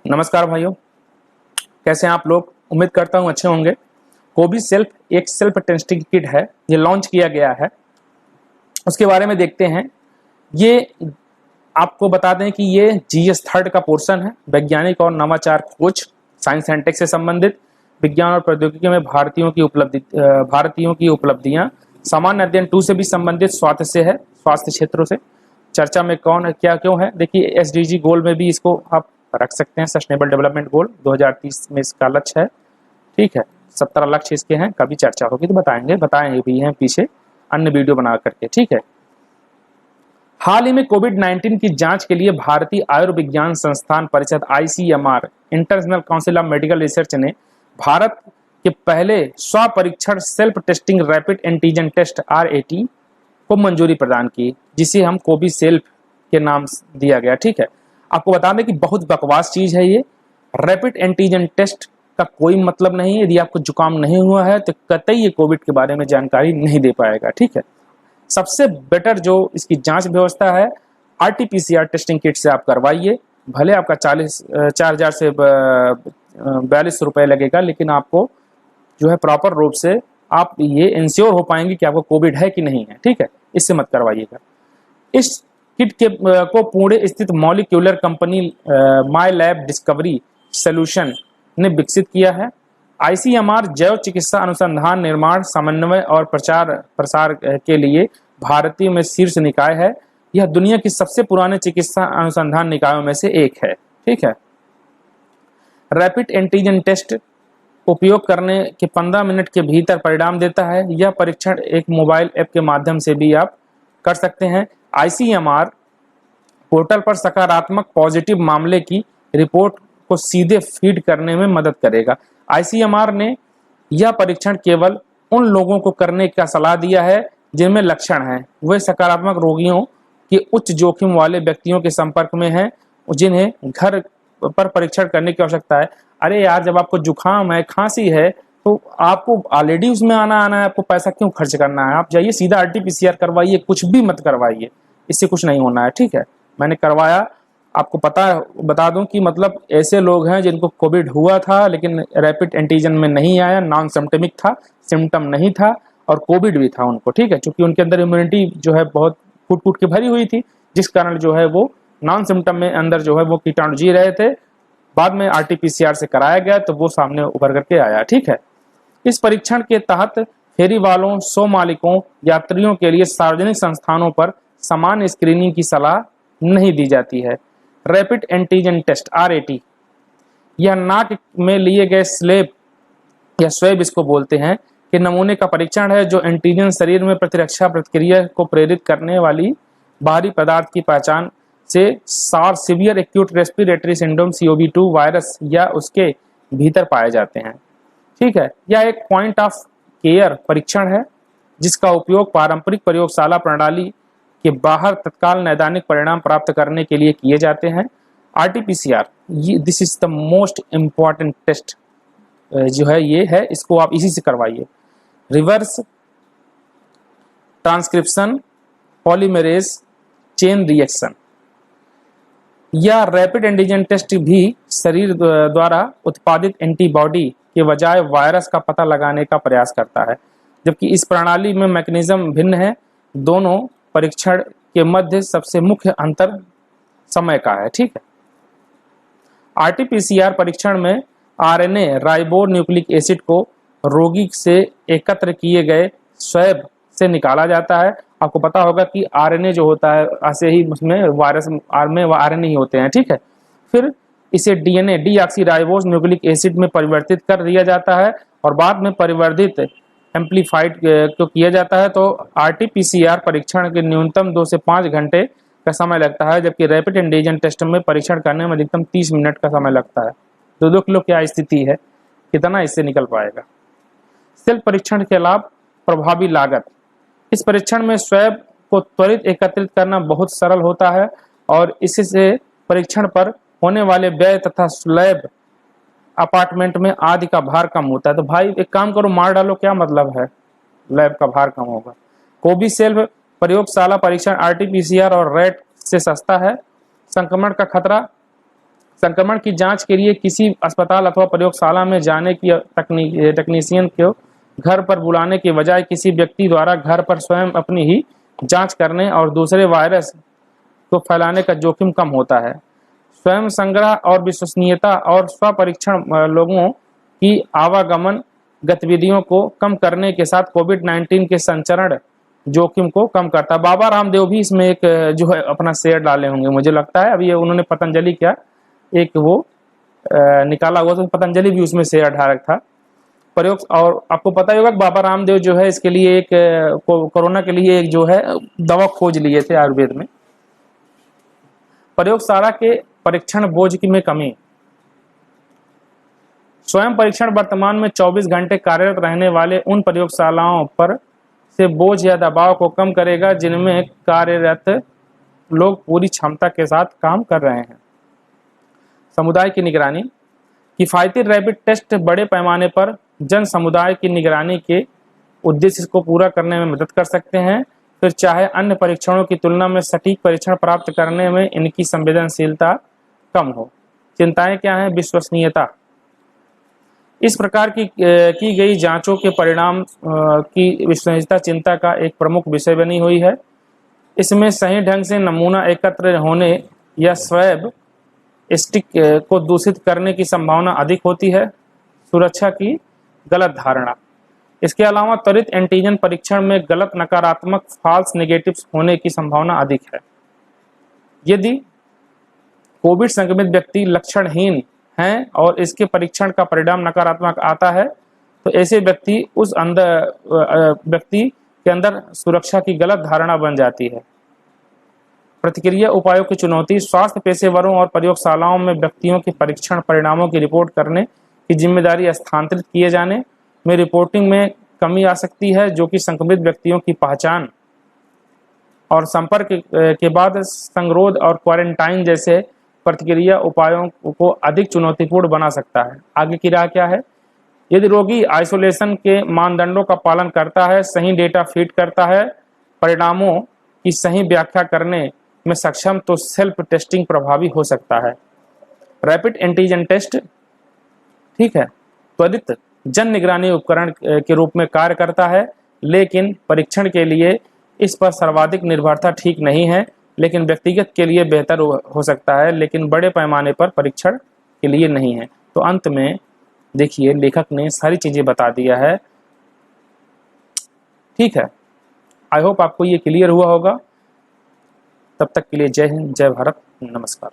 नमस्कार भाइयों, कैसे हैं आप लोग। उम्मीद करता हूं अच्छे होंगे। कोविसेल्फ एक सेल्फ टेस्टिंग किट है, ये लॉन्च किया गया है। उसके बारे में देखते हैं। ये आपको बता दें कि ये जीएस थर्ड का पोर्शन है। वैज्ञानिक और नवाचार खोज, साइंस एंड टेक से संबंधित विज्ञान और प्रौद्योगिकी में भारतीयों की उपलब्धियां, सामान्य अध्ययन 2 से भी संबंधित, स्वास्थ्य से है, स्वास्थ्य क्षेत्रों से चर्चा में कौन है, क्या क्यों है। देखिए, एसडीजी गोल में भी इसको आप रख सकते हैं। सस्टेनेबल डेवलपमेंट गोल 2030 में इसका लक्ष्य है। ठीक है, 17 लक्ष्य इसके हैं। कभी चर्चा होगी तो बताएंगे भी हैं पीछे अन्य वीडियो बना करके। ठीक है, हाल ही में कोविड-19 की जांच के लिए भारतीय आयुर्विज्ञान संस्थान परिषद ICMR, international council of medical research ने भारत के पहले स्वपरीक्षण self testing rapid antigen test RAT को मंजूरी प्रदान की, जिसे हम कोविसेल्फ के नाम दिया गया। ठीक है, आपको बता दें कि बहुत बकवास चीज है ये। रैपिड एंटीजन टेस्ट का कोई मतलब नहीं है। यदि आपको जुकाम नहीं हुआ है तो कतई ये कोविड के बारे में जानकारी नहीं दे पाएगा। ठीक है, सबसे बेटर जो इसकी जांच व्यवस्था है, आरटीपीसीआर टेस्टिंग किट से आप करवाइए। भले आपका 4,000 से 42 रुपए लगेगा, लेकिन आपको जो है प्रॉपर रूप से आप ये इंश्योर हो पाएंगे कि आपको कोविड है कि नहीं है। ठीक है, इससे मत करवाइएगा। इस किट के को पुणे स्थित मॉलिक्यूलर कंपनी माई लैब डिस्कवरी सोल्यूशन ने विकसित किया है। आईसीएमआर जैव चिकित्सा अनुसंधान, निर्माण, समन्वय और प्रसार के लिए भारतीय में शीर्ष निकाय है। यह दुनिया की सबसे पुराने चिकित्सा अनुसंधान निकायों में से एक है। ठीक है, रैपिड एंटीजन टेस्ट उपयोग करने के 15 मिनट के भीतर परिणाम देता है। यह परीक्षण एक मोबाइल ऐप के माध्यम से भी आप कर सकते हैं। आईसीएमआर पोर्टल पर सकारात्मक पॉजिटिव मामले की रिपोर्ट को सीधे फीड करने में मदद करेगा। आईसीएमआर ने यह परीक्षण केवल उन लोगों को करने का सलाह दिया है जिनमें लक्षण हैं, वे सकारात्मक रोगियों के उच्च जोखिम वाले व्यक्तियों के संपर्क में हैं, जिन्हें घर पर परीक्षण करने की आवश्यकता है। अरे यार, जब आपको जुकाम है, खांसी है, तो आपको ऑलरेडी उसमें आना है, आपको पैसा क्यों खर्च करना है। आप जाइए सीधा आरटीपीसीआर करवाइए, कुछ भी मत करवाइए, इससे कुछ नहीं होना है। ठीक है, मैंने करवाया, आपको बता दूं कि मतलब ऐसे लोग हैं जिनको कोविड हुआ था लेकिन रैपिड एंटीजन में नहीं आया, नॉन सिम्टमिक था, सिम्टम नहीं था और कोविड भी था उनको। ठीक है, क्योंकि उनके अंदर इम्यूनिटी जो है बहुत फूट के भरी हुई थी, जिस कारण जो है वो नॉन सिम्टम में अंदर जो है वो कीटाणु जी रहे थे। बाद में आरटीपीसीआर से कराया गया तो वो सामने उभर करके आया। ठीक है, इस परीक्षण के तहत फेरी वालों, शो मालिकों, यात्रियों के लिए सार्वजनिक संस्थानों पर समान स्क्रीनिंग की सलाह नहीं दी जाती है। रैपिड एंटीजन टेस्ट आरएटी यह नाक में लिए गए स्लेब या स्वेब इसको बोलते हैं कि नमूने का परीक्षण है, जो एंटीजन शरीर में प्रतिरक्षा प्रतिक्रिया को प्रेरित करने वाली बाहरी पदार्थ की पहचान से SARS severe acute respiratory syndrome सीओवी2 वायरस या उसके भीतर पाए जाते हैं। ठीक है, यह एक पॉइंट ऑफ केयर परीक्षण है जिसका उपयोग पारंपरिक प्रयोगशाला प्रणाली के बाहर तत्काल नैदानिक परिणाम प्राप्त करने के लिए किए जाते हैं। RTPCR this is the most important test जो है ये है, इसको आप इसी से करवाइए। Reverse transcription polymerase chain reaction या रैपिड एंटीजन टेस्ट भी शरीर द्वारा उत्पादित एंटीबॉडी के बजाय वायरस का पता लगाने का प्रयास करता है, जबकि इस प्रणाली में मैकेनिज्म भिन्न है। दोनों परीक्षण के मध्य सबसे मुख्य अंतर समय का है। ठीक है, आरटीपीसीआर परीक्षण में आरएनए राइबो न्यूक्लिक एसिड को रोगी से एकत्र किए गए स्वैब से निकाला जाता है। आपको पता होगा कि आरएनए जो होता है, ऐसे ही उसमें वायरस में आरएनए ही होते हैं। ठीक है, फिर इसे डीएनए डीऑक्सीराइबोस न्यूक्लिक एसिड में परिवर्तित कर दिया जाता है और बाद में परिवर्धित एम्पलीफाइड को किया जाता है। तो आरटीपीसीआर परीक्षण के न्यूनतम 2 से 5 घंटे का समय लगता है, जबकि रैपिड एंटीजन टेस्ट में परीक्षण करने में अधिकतम 30 मिनट का समय लगता है। 2 किलो क्या स्थिति है, कितना इससे निकल पाएगा। सेल्फ परीक्षण के लाभ, प्रभावी लागत। इस परीक्षण में स्वैब को त्वरित एकत्रित करना बहुत सरल होता है और इससे परीक्षण पर होने वाले व्यय तथा लैब अपार्टमेंट में आदि का भार कम होता है। तो भाई एक काम करो, मार डालो, क्या मतलब है, लैब का भार कम होगा। कोविसेल्फ प्रयोगशाला परीक्षण आरटीपीसीआर और रैट से सस्ता है। संक्रमण का खतरा संक्रमण की जांच के लिए किसी अस्पताल अथवा प्रयोगशाला में जाने की टेक्नीशियन को घर पर बुलाने के बजाय किसी व्यक्ति द्वारा घर पर स्वयं अपनी ही जांच करने और दूसरे वायरस को फैलाने का जोखिम कम होता है। स्वयं संग्रह और विश्वसनीयता और स्वपरीक्षण लोगों की आवागमन गतिविधियों को कम करने के साथ कोविड-19 के संचरण जोखिम को कम करता है। बाबा रामदेव भी इसमें एक जो है अपना शेयर डाले होंगे, मुझे लगता है। अभी ये उन्होंने पतंजलि क्या एक वो निकाला हुआ, तो पतंजलि भी उसमें शेयर धारक था प्रयोग। और आपको पता ही होगा बाबा रामदेव जो है इसके लिए एक कोरोना के लिए एक जो है दवा खोज लिए थे आयुर्वेद में। प्रयोगशाला के परीक्षण बोझ में कमी। स्वयं परीक्षण वर्तमान में 24 घंटे कार्यरत रहने वाले उन प्रयोगशालाओं पर से बोझ या दबाव को कम करेगा जिनमें कार्यरत लोग पूरी क्षमता के साथ काम कर रहे हैं। समुदाय की निगरानी। किफायती रैपिड टेस्ट बड़े पैमाने पर जन समुदाय की निगरानी के उद्देश्य को पूरा करने में मदद कर सकते हैं, फिर चाहे अन्य परीक्षणों की तुलना में सटीक परीक्षण प्राप्त करने में इनकी संवेदनशीलता कम हो। चिंताएं क्या हैं? विश्वसनीयता। इस प्रकार की गई जांचों के परिणाम की विश्वसनीयता चिंता का एक प्रमुख विषय बनी हुई है। इसमें सही ढंग से नमूना एकत्र होने या स्वैब स्टिक को दूषित करने की संभावना अधिक होती है। सुरक्षा की गलत धारणा। इसके अलावा त्वरित एंटीजन परीक्षण में गलत नकारात्मक फॉल्स नेगेटिव्स होने की संभावना अधिक है। यदि कोविड संक्रमित व्यक्ति लक्षणहीन हैं और इसके परीक्षण का परिणाम नकारात्मक आता है तो ऐसे व्यक्ति व्यक्ति के अंदर सुरक्षा की गलत धारणा बन जाती है। प्रतिक्रिया उपायों की चुनौती। स्वास्थ्य पेशेवरों और प्रयोगशालाओं में व्यक्तियों के परीक्षण परिणामों की रिपोर्ट करने की जिम्मेदारी स्थानांतरित किए जाने में रिपोर्टिंग में कमी आ सकती है, जो कि संक्रमित व्यक्तियों की पहचान और संपर्क के बाद संगरोध और क्वारंटाइन जैसे प्रतिक्रिया उपायों को अधिक चुनौतीपूर्ण बना सकता है। आगे की राह क्या है? यदि रोगी आइसोलेशन के मानदंडों का पालन करता है, सही डेटा फीड करता है, परिणामों की सही व्याख्या करने में सक्षम, तो सेल्फ टेस्टिंग प्रभावी हो सकता है। रैपिड एंटीजन टेस्ट, ठीक है, त्वरित जन निगरानी उपकरण के रूप में कार्य करता है, लेकिन परीक्षण के लिए इस पर सर्वाधिक निर्भरता ठीक नहीं है, लेकिन व्यक्तिगत के लिए बेहतर हो सकता है, लेकिन बड़े पैमाने पर परीक्षण के लिए नहीं है। तो अंत में देखिए लेखक ने सारी चीजें बता दिया है, ठीक है। आई होप आपको ये क्लियर हुआ होगा। तब तक के लिए जय हिंद, जय भारत, नमस्कार।